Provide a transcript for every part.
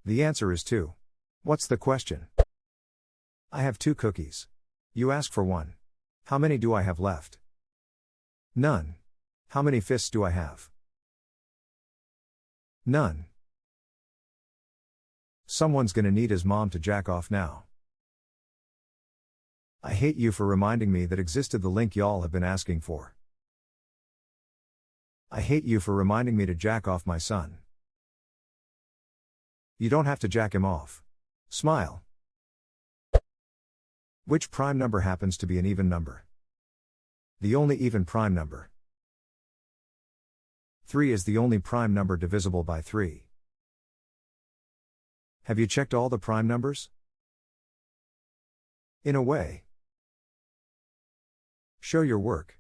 The answer is 2. What's the question? I have 2 cookies. You ask for 1. How many do I have left? None. How many fists do I have? None. Someone's gonna need his mom to jack off now. I hate you for reminding me that existed the link y'all have been asking for. I hate you for reminding me to jack off my son. You don't have to jack him off. Smile. Which prime number happens to be an even number? The only even prime number. 3 is the only prime number divisible by 3. Have you checked all the prime numbers? In a way. Show your work.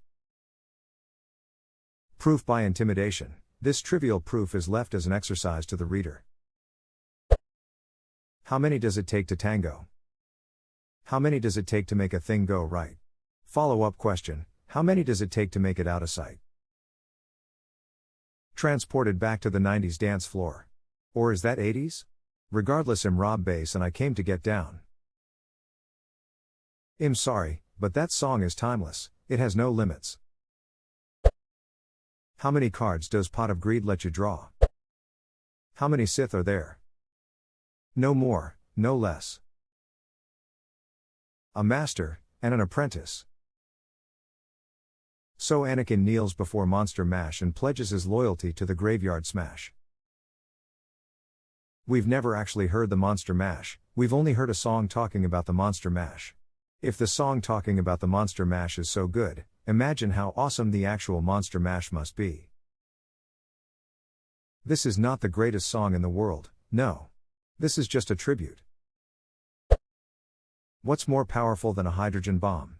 Proof by intimidation. This trivial proof is left as an exercise to the reader. How many does it take to tango? How many does it take to make a thing go right? Follow-up question, how many does it take to make it out of sight? Transported back to the 90s dance floor. Or is that 80s? Regardless, I'm Rob Bass and I came to get down. I'm sorry, but that song is timeless, it has no limits. How many cards does Pot of Greed let you draw? How many Sith are there? No more, no less. A master, and an apprentice. So Anakin kneels before Monster Mash and pledges his loyalty to the Graveyard Smash. We've never actually heard the Monster Mash, we've only heard a song talking about the Monster Mash. If the song talking about the Monster Mash is so good, imagine how awesome the actual Monster Mash must be. This is not the greatest song in the world, no. This is just a tribute. What's more powerful than a hydrogen bomb?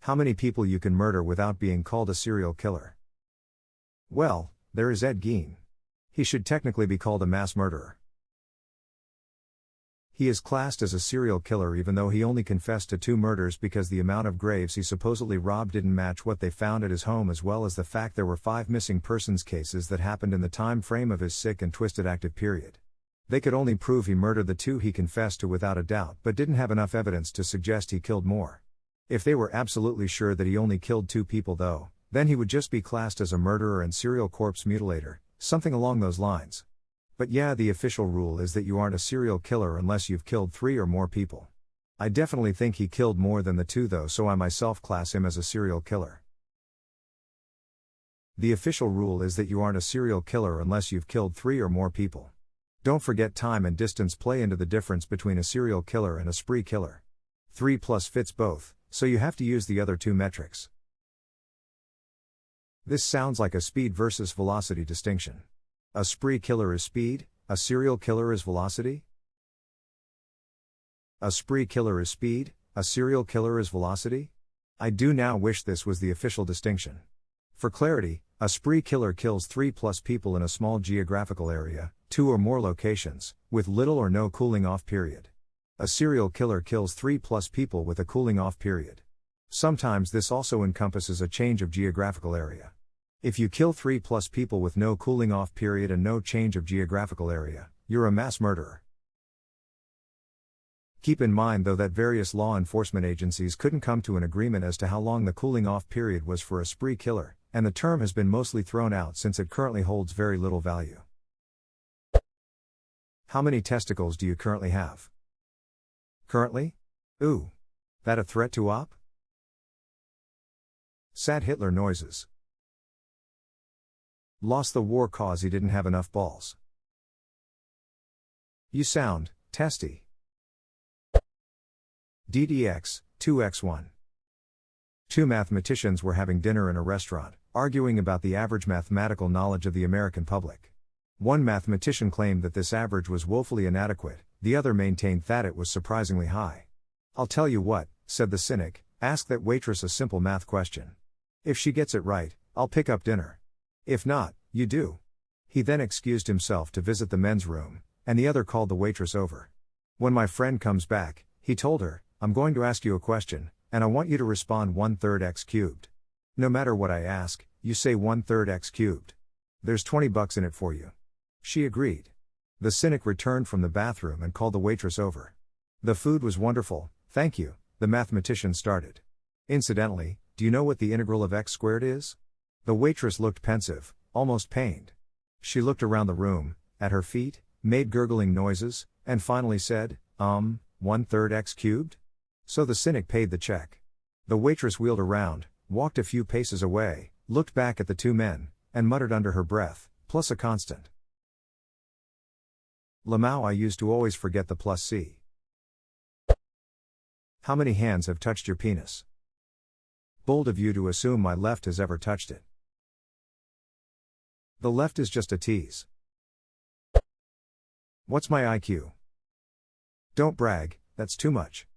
How many people you can murder without being called a serial killer? Well, there is Ed Gein. He should technically be called a mass murderer. He is classed as a serial killer even though he only confessed to 2 murders because the amount of graves he supposedly robbed didn't match what they found at his home, as well as the fact there were 5 missing persons cases that happened in the time frame of his sick and twisted active period. They could only prove he murdered the 2 he confessed to without a doubt, but didn't have enough evidence to suggest he killed more. If they were absolutely sure that he only killed 2 people though, then he would just be classed as a murderer and serial corpse mutilator, something along those lines. But yeah, the official rule is that you aren't a serial killer unless you've killed 3 or more people. I definitely think he killed more than the 2 though, so I myself class him as a serial killer. The official rule is that you aren't a serial killer unless you've killed 3 or more people. Don't forget time and distance play into the difference between a serial killer and a spree killer. 3 plus fits both, so you have to use the other 2 metrics. This sounds like a speed versus velocity distinction. A spree killer is speed, a serial killer is velocity? A spree killer is speed, a serial killer is velocity? I do now wish this was the official distinction. For clarity, a spree killer kills 3 plus people in a small geographical area, 2 or more locations, with little or no cooling off period. A serial killer kills 3 plus people with a cooling off period. Sometimes this also encompasses a change of geographical area. If you kill 3 plus people with no cooling off period and no change of geographical area, you're a mass murderer. Keep in mind though that various law enforcement agencies couldn't come to an agreement as to how long the cooling off period was for a spree killer, and the term has been mostly thrown out since it currently holds very little value. How many testicles do you currently have? Currently? Ooh. That a threat to op? Sad Hitler noises. Lost the war cause he didn't have enough balls. You sound testy. DDX, 2x1. 2 mathematicians were having dinner in a restaurant, arguing about the average mathematical knowledge of the American public. One mathematician claimed that this average was woefully inadequate, the other maintained that it was surprisingly high. I'll tell you what, said the cynic, ask that waitress a simple math question. If she gets it right, I'll pick up dinner. If not, you do. He then excused himself to visit the men's room, and the other called the waitress over. When my friend comes back, he told her, I'm going to ask you a question, and I want you to respond 1/3 x cubed. No matter what I ask, you say 1/3 x cubed. There's $20 in it for you. She agreed. The cynic returned from the bathroom and called the waitress over. The food was wonderful, thank you, the mathematician started. Incidentally, do you know what the integral of x squared is? The waitress looked pensive, almost pained. She looked around the room, at her feet, made gurgling noises, and finally said, 1/3 x cubed? So the cynic paid the check. The waitress wheeled around, walked a few paces away, looked back at the two men, and muttered under her breath, plus a constant. Lamau, I used to always forget the plus C. How many hands have touched your penis? Bold of you to assume my left has ever touched it. The left is just a tease. What's my IQ? Don't brag, that's too much.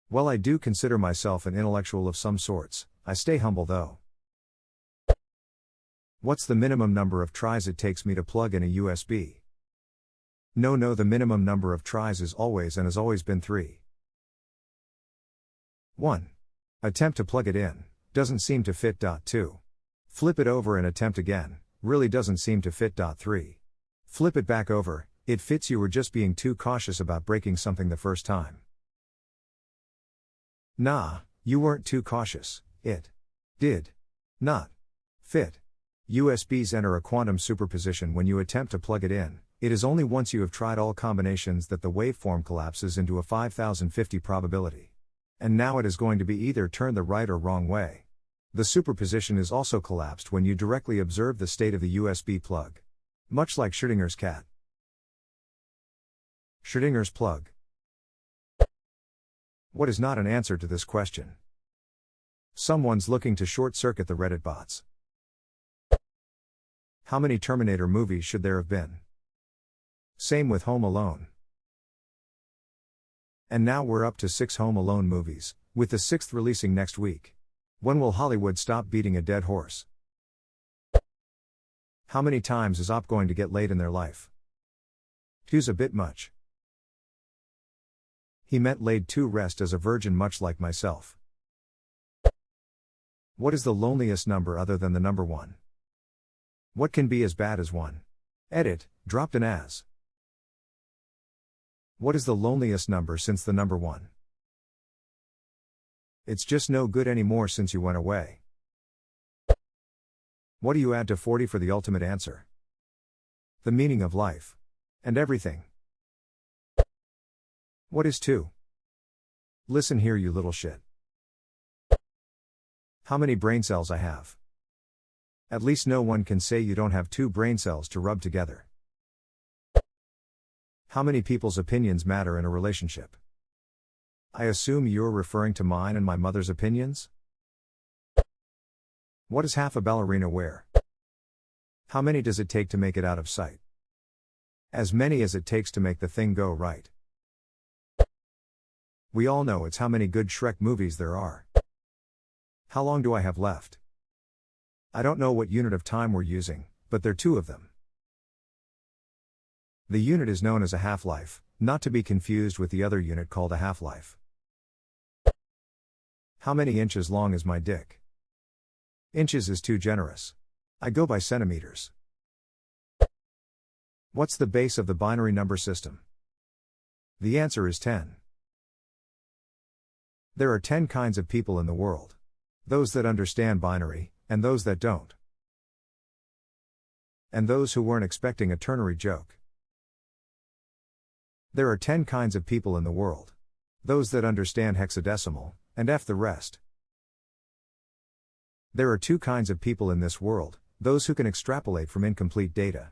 Well, I do consider myself an intellectual of some sorts, I stay humble though. What's the minimum number of tries it takes me to plug in a USB? No, the minimum number of tries is always and has always been 3. 1. Attempt to plug it in, doesn't seem to fit. 2. Flip it over and attempt again, really doesn't seem to fit. 3. Flip it back over, it fits. You were just being too cautious about breaking something the first time. Nah, you weren't too cautious, it did not fit. USBs enter a quantum superposition when you attempt to plug it in. It is only once you have tried all combinations that the waveform collapses into a 5050 probability. And now it is going to be either turned the right or wrong way. The superposition is also collapsed when you directly observe the state of the USB plug. Much like Schrödinger's cat. Schrödinger's plug. What is not an answer to this question? Someone's looking to short-circuit the Reddit bots. How many Terminator movies should there have been? Same with Home Alone. And now we're up to 6 Home Alone movies, with the 6th releasing next week. When will Hollywood stop beating a dead horse? How many times is Op going to get laid in their life? 2's a bit much. He meant laid to rest as a virgin, much like myself. What is the loneliest number other than the number 1? What can be as bad as 1? Edit, dropped an as. What is the loneliest number since the number 1? It's just no good anymore since you went away. What do you add to 40 for the ultimate answer? The meaning of life. And everything. What is 2? Listen here, you little shit. How many brain cells I have? At least no one can say you don't have 2 brain cells to rub together. How many people's opinions matter in a relationship? I assume you're referring to mine and my mother's opinions? What does half a ballerina wear? How many does it take to make it out of sight? As many as it takes to make the thing go right. We all know it's how many good Shrek movies there are. How long do I have left? I don't know what unit of time we're using, but there are 2 of them. The unit is known as a half-life, not to be confused with the other unit called a half-life. How many inches long is my dick? Inches is too generous. I go by centimeters. What's the base of the binary number system? The answer is 10. There are 10 kinds of people in the world. Those that understand binary, and those that don't. And those who weren't expecting a ternary joke. There are 10 kinds of people in the world. Those that understand hexadecimal, and F the rest. There are 2 kinds of people in this world, those who can extrapolate from incomplete data.